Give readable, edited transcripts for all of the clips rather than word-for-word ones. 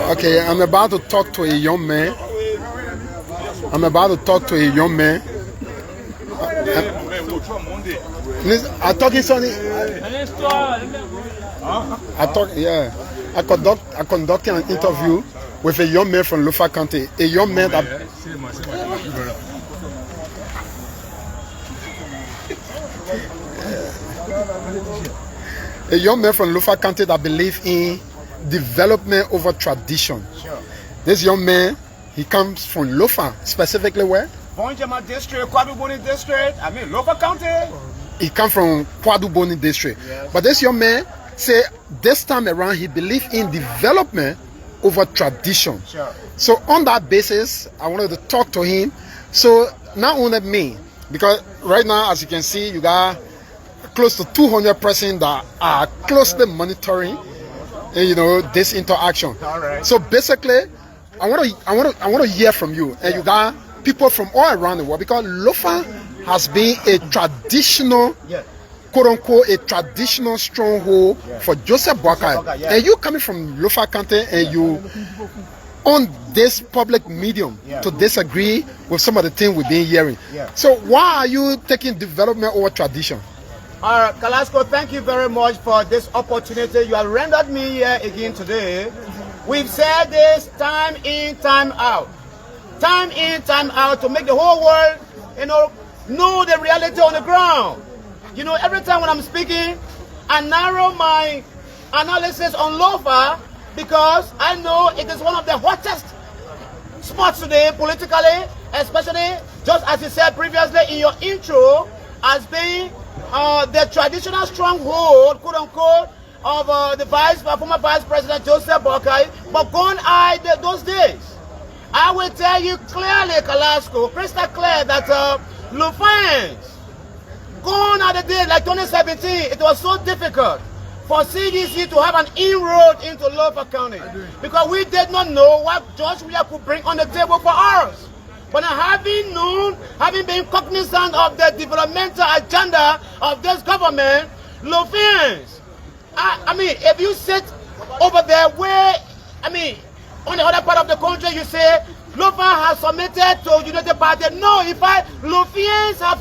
Okay, I'm about to talk to a young man. I'm about to talk to a young man. I talking Sonny. I conducted an interview with a young man from Lofa County. A young man that from Lofa County that believe in development over tradition. Sure. This young man, he comes from Lofa, specifically where? Vonjama District, Kwaduboni District, Lofa County. He comes from Kwaduboni District. Yes. But this young man say this time around he believes in development over tradition. Sure. So on that basis, I wanted to talk to him. So not only me, because right now, as you can see, you got close to 200 persons that are closely monitoring, this interaction. All right. So basically, I want to hear from you, and you got people from all around the world, because Lofa has been a traditional, quote unquote, a traditional stronghold for Joseph Boakai. And you coming from Lofa County, and you on this public medium to disagree with some of the things we've been hearing. So why are you taking development over tradition? Kalasco, thank you very much for this opportunity you have rendered me here again today. We've said this time in, time out. Time in, time out, to make the whole world, know the reality on the ground. Every time when I'm speaking, I narrow my analysis on Lofa, because I know it is one of the hottest spots today politically, especially, just as you said previously in your intro, as being the traditional stronghold, quote unquote, of the former Vice President Joseph Boakai. But gone are those days. I will tell you clearly, Kalasco, crystal clear, that Lufans, gone are the days like 2017. It was so difficult for CDC to have an inroad into Lofa County, because we did not know what George Weah could bring on the table for us. But having been cognizant of the developmental agenda of this government, Lufans, if you sit over there where, on the other part of the country, you say, Lofa has submitted to United Party. No, in fact, Lufans have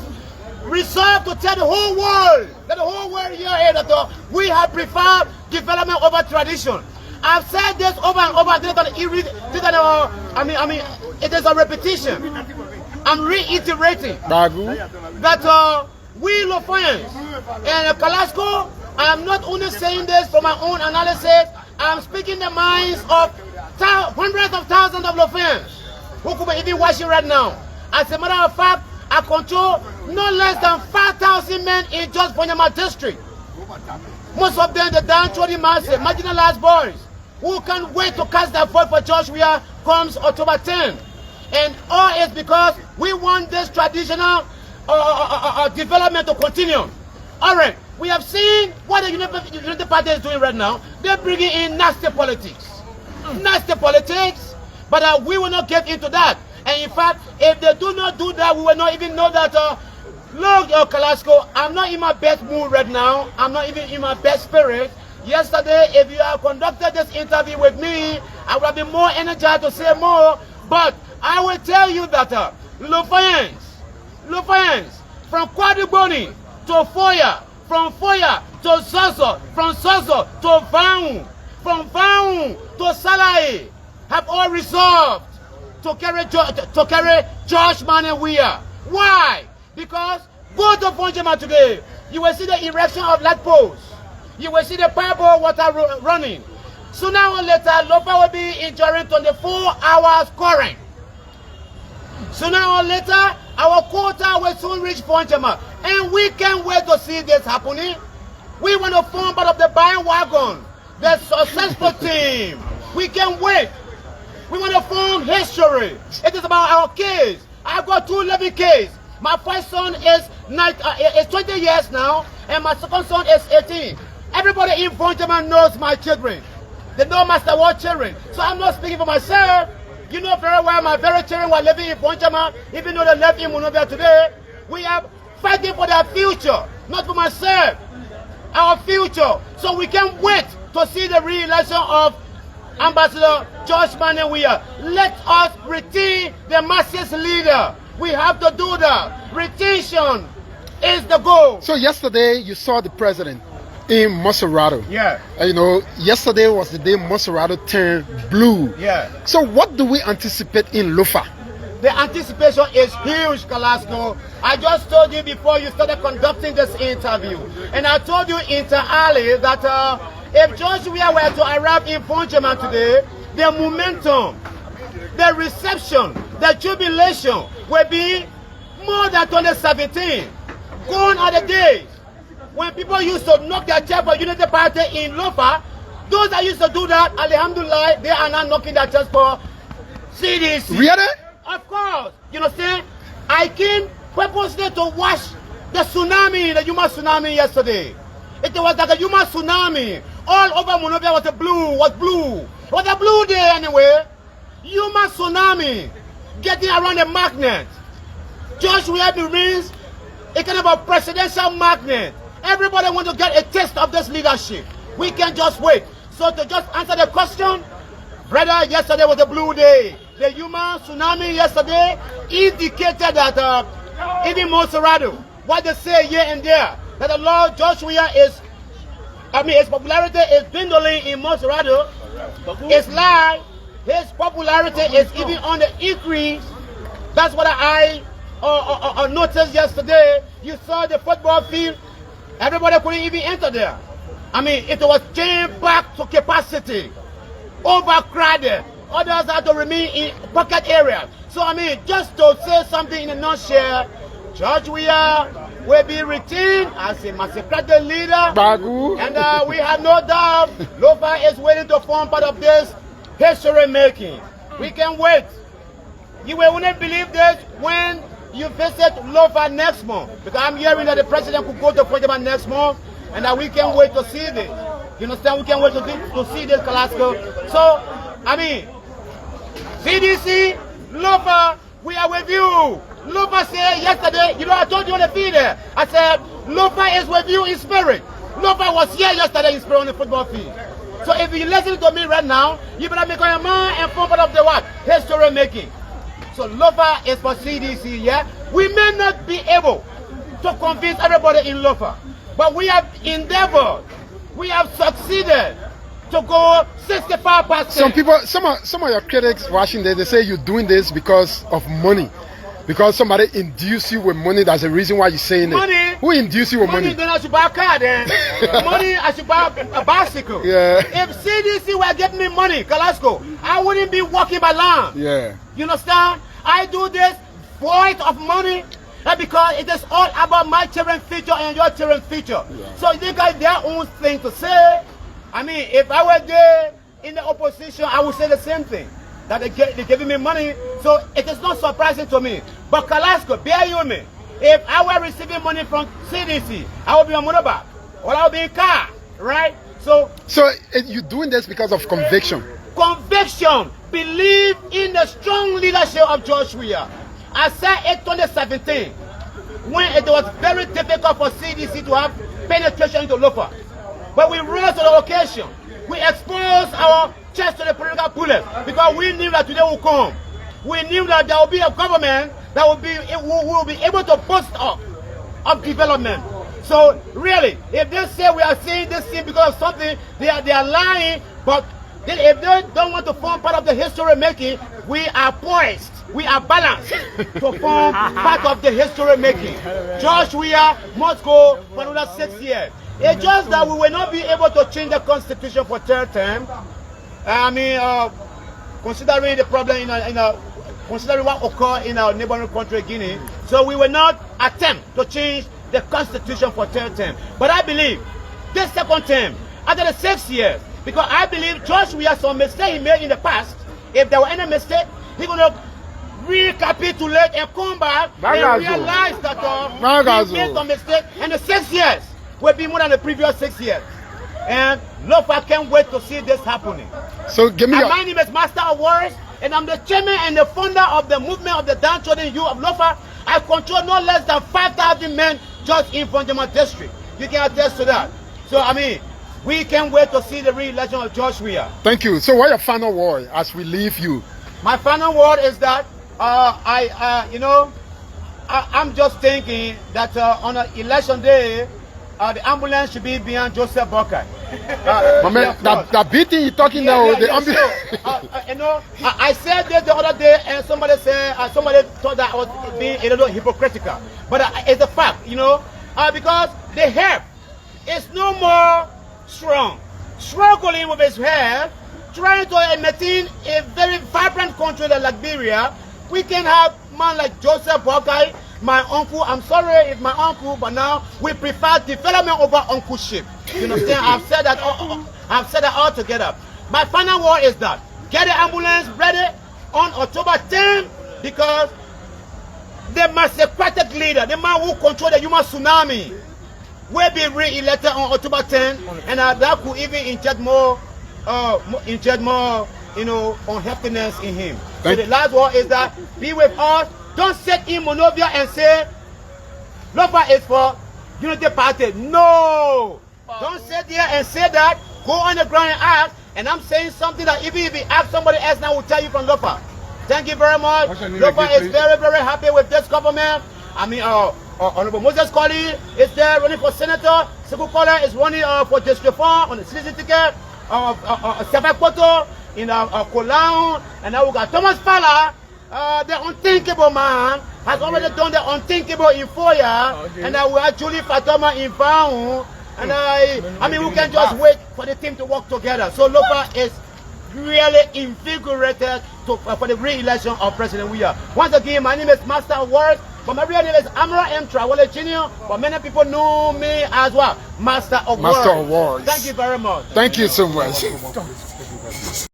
resolved to tell the whole world, let the whole world hear that we have preferred development over tradition. I've said this over and over. It is a repetition. I'm reiterating that we Lofans and Kalasco, I am not only saying this for my own analysis, I'm speaking the minds of hundreds of thousands of Lofans who could be even watching right now. As a matter of fact, I control no less than 5,000 men in just Vonjama District. Most of them the downtrodden masses, marginalized boys, who can't wait to cast their vote for George Weah comes October 10. And all is because we want this traditional development to continue. All right, we have seen what the United Party is doing right now. They're bringing in nasty politics. Nasty politics, but we will not get into that. And in fact, if they do not do that, we will not even know that, look, Kalasco, I'm not in my best mood right now. I'm not even in my best spirit. Yesterday, if you have conducted this interview with me, I would have been more energized to say more. But I will tell you that Lufans, from Kwaduboni to Foya, from Foya to Soso, from Soso to Vaun, from Vaun to Salai, have all resolved to carry George Manneh Weah. Why? Because go to Vonjama today, you will see the erection of light poles. You will see the pipe water running. Sooner or later, Lofa will be enduring 24 hours current. Sooner or later, our quota will soon reach Vonjama. And we can't wait to see this happening. We want to form part of the bandwagon, the successful team. We can't wait. We want to form history. It is about our kids. I've got 2 living kids. My first son is 20 years now, and my second son is 18. Everybody in Vonjama knows my children. They know Master World children. So I'm not speaking for myself. You know very well my very children were living in Vonjama, even though they left in Monrovia today. We have fighting for their future, not for myself, our future. So we can't wait to see the re-election of Ambassador George Manneh Weah. Let us retain the masses leader. We have to do that. Retention is the goal. So yesterday you saw the president in Maserado. Yeah. You know, yesterday was the day Maserado turned blue. Yeah. So what do we anticipate in Lofa? The anticipation is huge, Kalasco. I just told you before you started conducting this interview. And I told you inter alia that if George Weah were to arrive in Fonjaman today, the momentum, the reception, the jubilation will be more than 2017. Gone are the days when people used to knock their chair for Unity Party in Lofa. Those that used to do that, alhamdulillah, they are now knocking their chairs for CDC. Really? Of course. You know what I'm saying? I came purposely to watch the tsunami, the Yuma tsunami yesterday. It was like a Yuma tsunami. All over Monrovia was blue. It was a blue day anyway. Yuma tsunami. Getting around the magnet. George Weah remains a kind of a presidential magnet. Everybody wants to get a taste of this leadership. We can just wait. So to just answer the question, brother, yesterday was a blue day. The Yuma tsunami yesterday indicated that even Maserado, what they say here and there, that the Lord George Weah is, his popularity is dwindling in Maserado. It's like his popularity is even on the increase. That's what I noticed yesterday. You saw the football field, everybody couldn't even enter there. It was jammed back to capacity, overcrowded. Others had to remain in pocket areas. So just to say something in a nutshell, George Weah will be retained as a Masekate leader. Bagu. And we have no doubt Lofa is waiting to form part of this history making. We can wait. You will only believe this when you visit Lofa next month. Because I'm hearing that the president could go to Fonjaman next month, and that we can wait to see this. You understand? We can wait to see this, Kalasco. So, CDC, Lofa, we are with you. Lofa said yesterday, I told you on the field there. I said, Lofa is with you in spirit. Lofa was here yesterday in spirit on the football field. So if you listen to me right now, you better make your mind and form part of the what? History making. So Lofa is for CDC, yeah? We may not be able to convince everybody in Lofa, but we have endeavored, we have succeeded to go 65%. Some of your critics watching this, they say you're doing this because of money. Because somebody induced you with money, that's the reason why you're saying it. Who induced you with money? Then I should buy a car then. Money, I should buy a bicycle. Yeah. If CDC were giving me money, Kalasco, I wouldn't be walking by land. Yeah. You understand? I do this void of money because it is all about my children's future and your children's future. Yeah. So they got their own thing to say. If I were there in the opposition, I would say the same thing. That they're giving me money, so it is not surprising to me. But Kalasco, bear you with me. If I were receiving money from CDC, I would be on motorbike, or I would be in car, right? So you're doing this because of conviction. Conviction. Believe in the strong leadership of George Weah. I said in 2017, when it was very difficult for CDC to have penetration into Lofa. But we rose to the occasion. We exposed our chest to the political bullets because we knew that today will come. We knew that there will be a government that will be able to boast up of development. So really, if they say we are saying this thing because of something, they are lying. But if they don't want to form part of the history making, we are poised, we are balanced to form part of the history making. George Weah must go for another 6 years. It's just that we will not be able to change the constitution for third term. Considering the problem considering what occurred in our neighboring country, Guinea, so we will not attempt to change the constitution for third term. But I believe this second term, after the 6 years, because I believe George Weah, some mistake he made in the past, if there were any mistake, he's going to recapitulate and come back and realize that he made some mistake, and the 6 years will be more than the previous 6 years. And Lofa can't wait to see this happening. So give me my name is Master of Words, and I'm the chairman and the founder of the movement of the downtrodden youth of Lofa. I I control no less than 5,000 men just in Fonjama district. You can attest to that. So, I mean, we can't wait to see the re-election of George Weah. Thank you. So what your final word as we leave you? My final word is that I'm just thinking that on election day, the ambulance should be behind Joseph Boakai. My man, that beating you talking now, the ambulance. I said this the other day, and somebody thought that I was being a little hypocritical. But it's a fact, because the help is no more strong. Struggling with his hair, trying to maintain a very vibrant country like Liberia, we can have man like Joseph Boakai, my uncle. I'm sorry if my uncle, but now we prefer development over uncleship. You understand? I've said that all together. My final word is that get the ambulance ready on October 10th, because the massacrated leader, the man who controls the human tsunami, will be re-elected on October 10th, and that could even inject more unhealthiness in him. So the last word is that be with us. Don't sit in Monrovia and say Lofa is for Unity Party. No! Don't sit there and say that. Go on the ground and ask. And I'm saying something that even if you ask somebody else now, will tell you from Lofa. Thank you very much. Lofa is very, very happy with this government. I mean, Honorable Moses Colley is there running for senator. Sekou Kola is running for District 4 on the citizen ticket. Sevakoto in Kolang. And now we got Thomas Fala, the unthinkable man, has already done the unthinkable in 4 years. Okay. And we have Julie Fatoma in Faun. And I mean, we can just wait for the team to work together. So Lofa is really invigorated for the re-election of President Weah. Once again, my name is Master of Words, but my real name is Amara M. Trawale Jr., but many people know me as well, Master of Words. Master of Words. Thank you very much. Thank you so much.